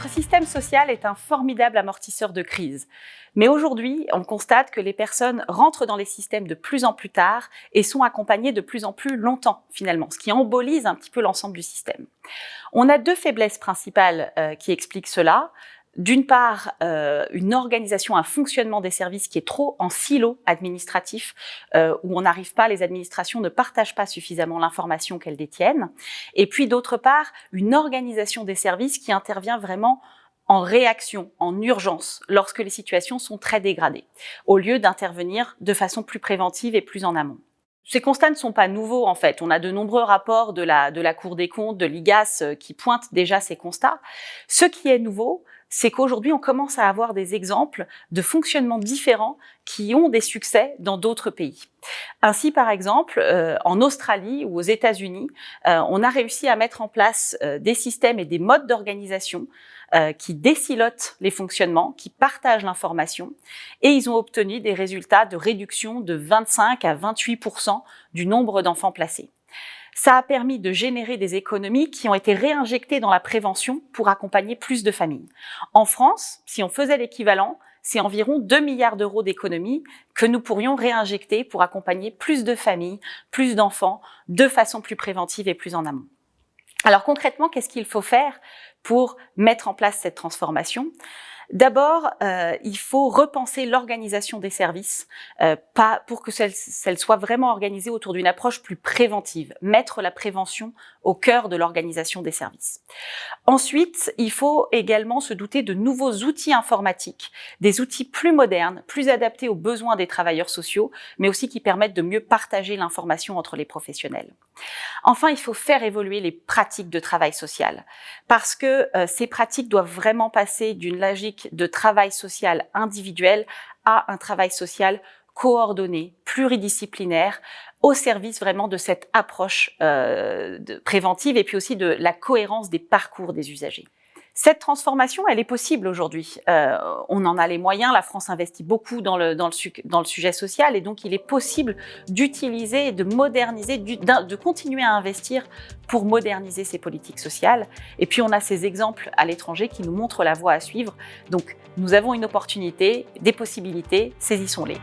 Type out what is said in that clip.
Notre système social est un formidable amortisseur de crise. Mais aujourd'hui, on constate que les personnes rentrent dans les systèmes de plus en plus tard et sont accompagnées de plus en plus longtemps, finalement, ce qui embolise un petit peu l'ensemble du système. On a deux faiblesses principales qui expliquent cela. D'une part, une organisation, un fonctionnement des services qui est trop en silo administratif, où on n'arrive pas, les administrations ne partagent pas suffisamment l'information qu'elles détiennent. Et puis d'autre part, une organisation des services qui intervient vraiment en réaction, en urgence, lorsque les situations sont très dégradées, au lieu d'intervenir de façon plus préventive et plus en amont. Ces constats ne sont pas nouveaux en fait. On a de nombreux rapports de la Cour des comptes, de l'IGAS qui pointent déjà ces constats. Ce qui est nouveau, c'est qu'aujourd'hui, on commence à avoir des exemples de fonctionnements différents qui ont des succès dans d'autres pays. Ainsi, par exemple, en Australie ou aux États-Unis, on a réussi à mettre en place des systèmes et des modes d'organisation qui désilotent les fonctionnements, qui partagent l'information, et ils ont obtenu des résultats de réduction de 25 à 28% du nombre d'enfants placés. Ça a permis de générer des économies qui ont été réinjectées dans la prévention pour accompagner plus de familles. En France, si on faisait l'équivalent, c'est environ 2 milliards d'euros d'économies que nous pourrions réinjecter pour accompagner plus de familles, plus d'enfants, de façon plus préventive et plus en amont. Alors concrètement, qu'est-ce qu'il faut faire pour mettre en place cette transformation ? D'abord, il faut repenser l'organisation des services pour que celle soit vraiment organisée autour d'une approche plus préventive, mettre la prévention au cœur de l'organisation des services. Ensuite, il faut également se doter de nouveaux outils informatiques, des outils plus modernes, plus adaptés aux besoins des travailleurs sociaux, mais aussi qui permettent de mieux partager l'information entre les professionnels. Enfin, il faut faire évoluer les pratiques de travail social, parce que ces pratiques doivent vraiment passer d'une logique de travail social individuel à un travail social coordonné, pluridisciplinaire, au service vraiment de cette approche préventive et puis aussi de la cohérence des parcours des usagers. Cette transformation, elle est possible aujourd'hui. On en a les moyens, la France investit beaucoup dans le sujet social et donc il est possible d'utiliser et de moderniser, de continuer à investir pour moderniser ces politiques sociales. Et puis on a ces exemples à l'étranger qui nous montrent la voie à suivre. Donc nous avons une opportunité, des possibilités, saisissons-les.